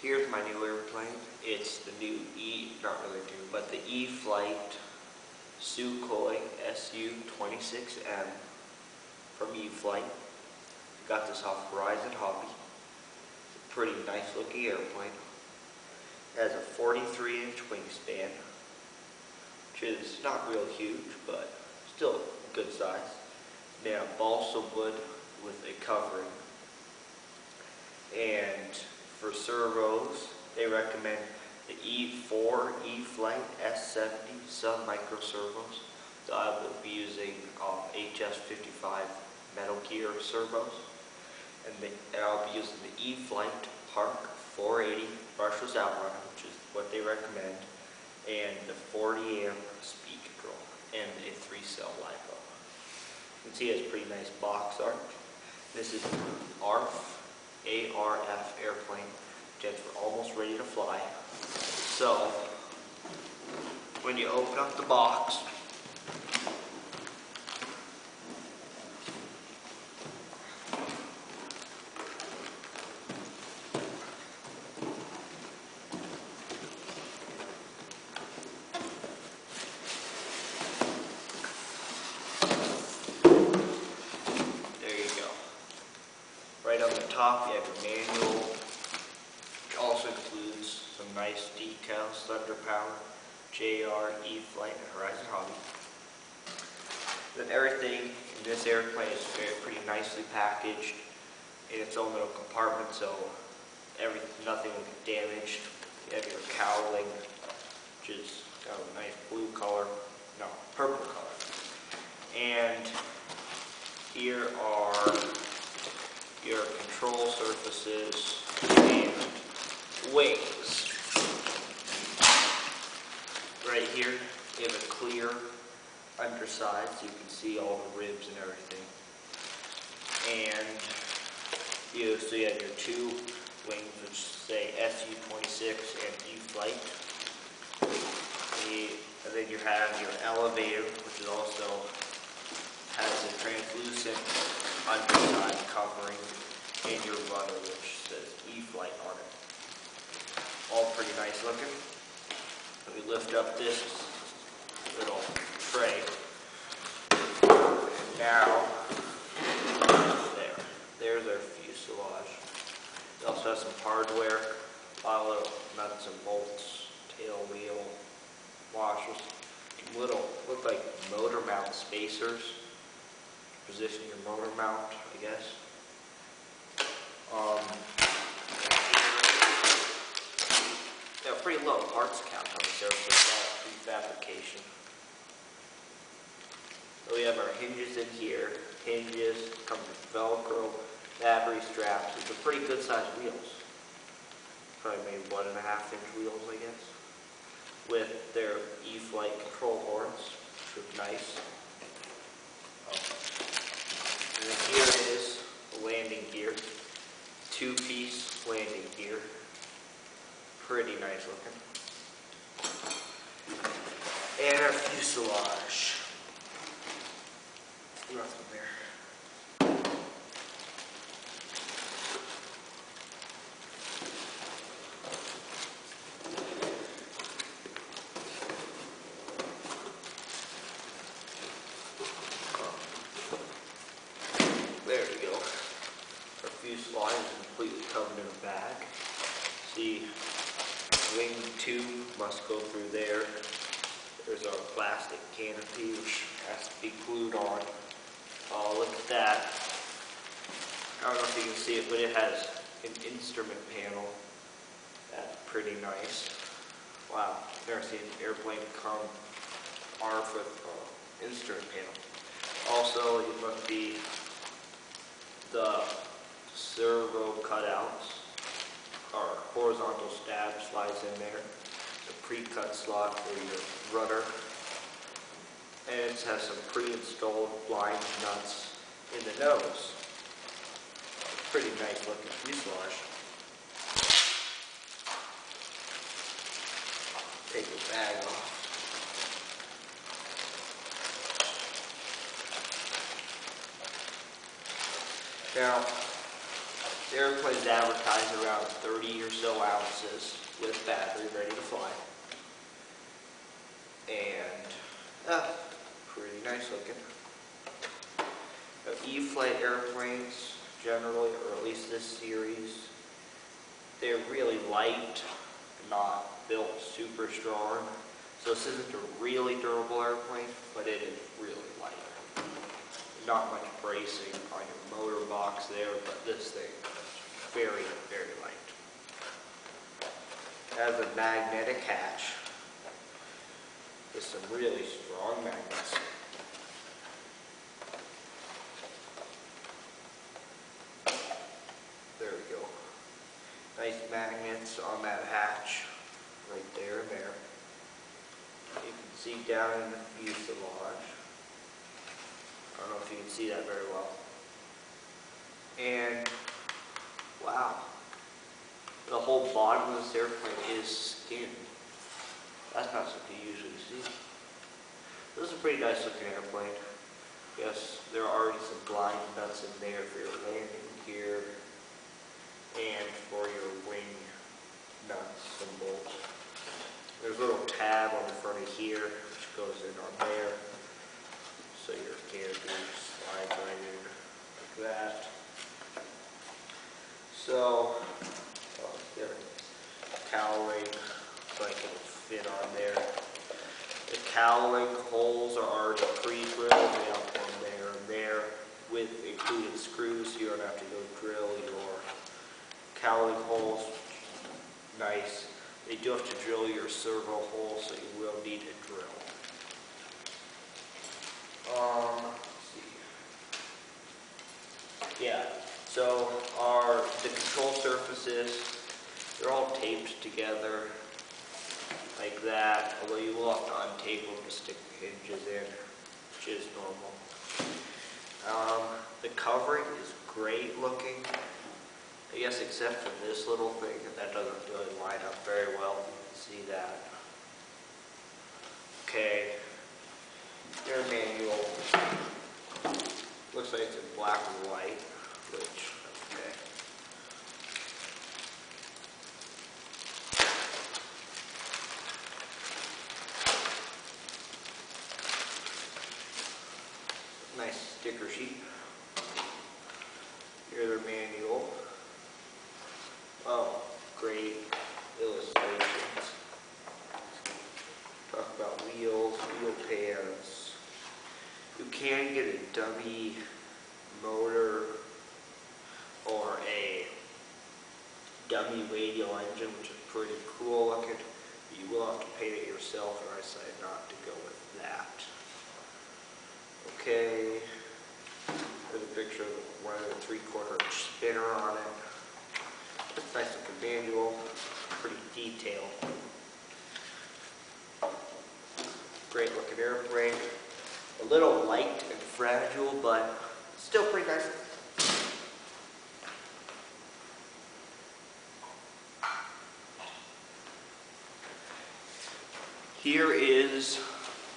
Here's my new airplane. It's the new not really new, but the E-Flight Sukhoi SU-26m from E-Flight. Got this off Horizon Hobby. It's a pretty nice looking airplane. It has a 43-inch wingspan, which is not real huge, but still good size. Made of balsa wood with a covering. And for servos, they recommend the E4 E-Flight S70 sub-micro servos. So I will be using HS55 Metal Gear servos. And I'll be using the E-Flight Park 480 brushless outrunner, which is what they recommend, and the 40 amp speed control, and a 3-cell LiPo. You can see it has a pretty nice box art. This is an ARF airplane, jets were almost ready to fly. So, when you open up the box, right on the top, you have your manual, which also includes some nice decals, Thunder Power, JR, E-Flight, and Horizon Hobby. Then everything in this airplane is pretty nicely packaged in its own little compartment, so nothing will get damaged. You have your cowling, which is got a nice blue color, no, purple color. And here are your control surfaces and wings. Right here, you have a clear underside so you can see all the ribs and everything. And you have your two wings, which say SU-26 and E-Flight. And then you have your elevator, which is also has a translucent underside covering, and your rudder, which says E-Flight on it. All pretty nice looking. Let me lift up this little tray. And now, there's our fuselage. It also has some hardware, a lot of little nuts and bolts, tail wheel, washers, look like motor mount spacers. Position your motor mount, I guess. They have pretty low parts count on this airplane, prefabrication. So we have our hinges in here. Hinges come with Velcro, battery straps. These are pretty good sized wheels. Probably maybe 1.5-inch wheels, I guess. With their E-Flight control horns, which look nice. And then here is the landing gear, 2-piece landing gear, pretty nice looking. And our fuselage. Nothing there. There we go. Our fuselage is completely covered in a bag. See, wing tube must go through there. There's our plastic canopy, which has to be glued on. Oh, look at that. I don't know if you can see it, but it has an instrument panel. That's pretty nice. Wow, I've never seen an airplane come armed with an instrument panel. Also, you must be the servo cutouts, or horizontal stab slides in there, the pre-cut slot for your rudder, and it has some pre-installed blind nuts in the nose. Pretty nice looking fuselage. Take the bag off. Now, The airplane's advertised around 30 or so ounces with battery ready to fly. And pretty nice looking. E-flight airplanes generally, or at least this series, they're really light, not built super strong. So this isn't a really durable airplane, but it is really light. Not much bracing on your motor box there, but this thing is very, very light. It has a magnetic hatch with some really strong magnets. There we go. Nice magnets on that hatch, right there and there. You can see down in the fuselage. I don't know if you can see that very well. And wow, the whole bottom of this airplane is skinned. That's not something you usually see. This is a pretty nice looking airplane. Yes, there are already some blind nuts in there for your landing gear and for your wing nuts and bolts. There's a little tab on the front of here which goes in on there, so your canopy slides right in like that. So, there, cowling, like it'll fit on there. The cowling holes are already pre-drilled. They have one there and there with included screws, so you don't have to go drill your cowling holes. Nice. They do have to drill your servo hole, so you will need a drill. Let's see. Yeah. So the control surfaces, they're all taped together like that, although you will have to untape them to stick the hinges in, which is normal. The covering is great looking, I guess, except for this little thing that doesn't really line up very well. You can see that. Okay, your manual looks like it's in black and white, which, okay. Nice sticker sheet. Here's their manual. Oh, great illustrations. Talk about wheels, wheel pans. You can get a dummy motor or a dummy radial engine, which is pretty cool looking. You will have to paint it yourself, and I decided not to go with that. Okay, there's a picture of one of the 3/4 inch spinner on it. It's nice looking manual, pretty detailed. Great looking airplane. A little light and fragile, but still pretty nice. Here is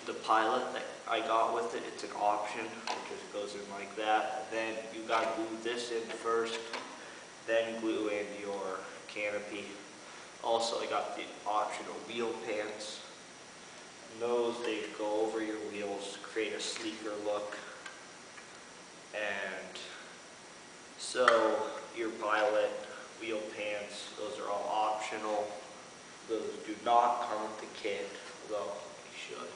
the pilot that I got with it. It's an option. It just goes in like that. Then you got to glue this in first, then glue in your canopy. Also, I got the optional wheel pants. And those, they go over your wheels, create a sleeker look. And so your pilot wheel pants, those are all optional. Those do not come with the kit, although you should.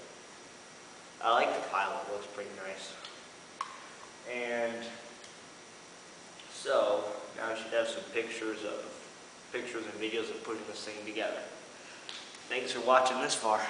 I like the pilot, it looks pretty nice. And so now you should have some pictures and videos of putting this thing together. Thanks for watching this far.